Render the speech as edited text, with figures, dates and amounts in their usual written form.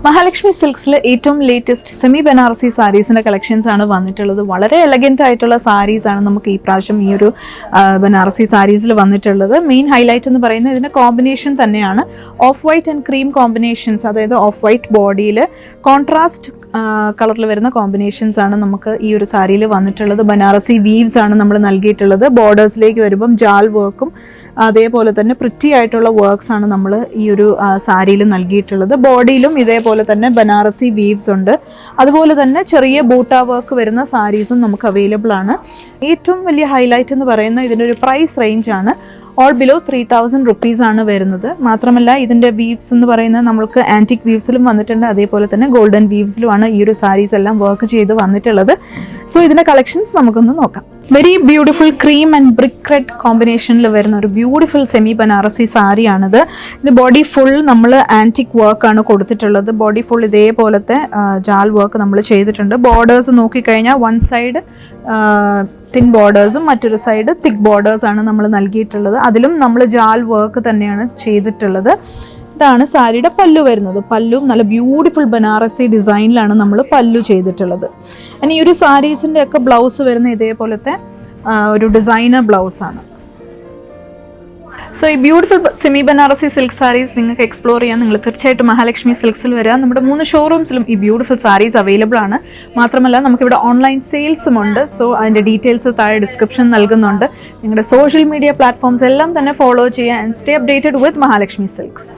മഹാലക്ഷ്മി സിൽക്സിൽ ഏറ്റവും latest semi Banarasi സാരീസിന്റെ collections ആണ് വന്നിട്ടുള്ളത്. വളരെ എലഗന്റ് ആയിട്ടുള്ള സാരീസ് ആണ് നമുക്ക് ഈ പ്രാവശ്യം ഈ ഒരു ബനാറസി സാരീസിൽ വന്നിട്ടുള്ളത്. മെയിൻ ഹൈലൈറ്റ് എന്ന് പറയുന്നത് ഇതിന്റെ കോമ്പിനേഷൻ തന്നെയാണ്. Of white and cream combinations, അതായത് ഓഫ് വൈറ്റ് ബോഡിയിൽ കോൺട്രാസ്റ്റ് കളറിൽ വരുന്ന കോമ്പിനേഷൻസ് ആണ് നമുക്ക് ഈ ഒരു സാരിയിൽ വന്നിട്ടുള്ളത്. ബനാറസി വീവ്സ് ആണ് നമ്മൾ നൽകിയിട്ടുള്ളത്. ബോർഡേഴ്സിലേക്ക് വരുമ്പം ജാൽ വർക്കും അതേപോലെ തന്നെ പ്രിറ്റി ആയിട്ടുള്ള വർക്ക്സ് ആണ് നമ്മൾ ഈ ഒരു സാരിയിൽ നൽകിയിട്ടുള്ളത്. ബോഡിയിലും ഇതേപോലെ തന്നെ ബനാറസി വീവ്സ് ഉണ്ട്. അതുപോലെ തന്നെ ചെറിയ ബൂട്ട വർക്ക് വരുന്ന സാരീസും നമുക്ക് അവൈലബിൾ ആണ്. ഏറ്റവും വലിയ ഹൈലൈറ്റ് എന്ന് പറയുന്നത് ഇതിൻ്റെ ഒരു പ്രൈസ് റേഞ്ച് ആണ്. ഓൾ ബിലോ 3000 റുപ്പീസ് ആണ് വരുന്നത്. മാത്രമല്ല ഇതിൻ്റെ വീവ്സ് എന്ന് പറയുന്നത് നമ്മൾക്ക് ആൻറ്റിക് വീവ്സിലും വന്നിട്ടുണ്ട്, അതേപോലെ തന്നെ ഗോൾഡൻ വീവ്സിലുമാണ് ഈ ഒരു സാരീസ് എല്ലാം വർക്ക് ചെയ്ത് വന്നിട്ടുള്ളത്. സോ ഇതിൻ്റെ കളക്ഷൻസ് നമുക്കൊന്ന് നോക്കാം. Very beautiful cream and brick red കോമ്പിനേഷനിൽ വരുന്ന ഒരു ബ്യൂട്ടിഫുൾ സെമി ബനാറസി സാരിയാണിത്. ഇത് ബോഡി ഫുൾ നമ്മൾ ആൻറ്റിക് വർക്കാണ് കൊടുത്തിട്ടുള്ളത്. ബോഡി ഫുൾ ഇതേപോലത്തെ ജാൽ വർക്ക് നമ്മൾ ചെയ്തിട്ടുണ്ട്. ബോർഡേഴ്സ് നോക്കിക്കഴിഞ്ഞാൽ വൺ സൈഡ് തിൻ ബോർഡേഴ്സും മറ്റൊരു സൈഡ് തിക്ക് ബോർഡേഴ്സ് ആണ് നമ്മൾ നൽകിയിട്ടുള്ളത്. അതിലും നമ്മൾ ജാൽ വർക്ക് തന്നെയാണ് ചെയ്തിട്ടുള്ളത്. ഇതാണ് സാരിയുടെ പല്ലു വരുന്നത്. പല്ലും നല്ല ബ്യൂട്ടിഫുൾ ബനാറസി ഡിസൈനിലാണ് നമ്മൾ പല്ലു ചെയ്തിട്ടുള്ളത്. ഇനി ഈ ഒരു സാരീസിൻ്റെ ഒക്കെ ബ്ലൗസ് വരുന്ന ഇതേപോലത്തെ ഒരു ഡിസൈനർ ബ്ലൗസ് ആണ്. സോ ഈ beautiful semi Banarasi silk sarees നിങ്ങൾക്ക് എക്സ്പ്ലോർ ചെയ്യാൻ നിങ്ങൾ തീർച്ചയായിട്ടും മഹാലക്ഷ്മി സിൽക്സിൽ വരിക. നമ്മുടെ 3 ഷോറൂംസിലും ഈ ബ്യൂട്ടിഫുൾ സാരീസ് അവൈലബിൾ ആണ്. മാത്രമല്ല നമുക്കിവിടെ ഓൺലൈൻ സെയിൽസും ഉണ്ട്. സോ അതിൻ്റെ ഡീറ്റെയിൽസ് താഴെ ഡിസ്ക്രിപ്ഷൻ നൽകുന്നുണ്ട്. നിങ്ങളുടെ സോഷ്യൽ മീഡിയ പ്ലാറ്റ്ഫോംസ് എല്ലാം തന്നെ ഫോളോ ചെയ്യുക and stay updated with Mahalakshmi silks.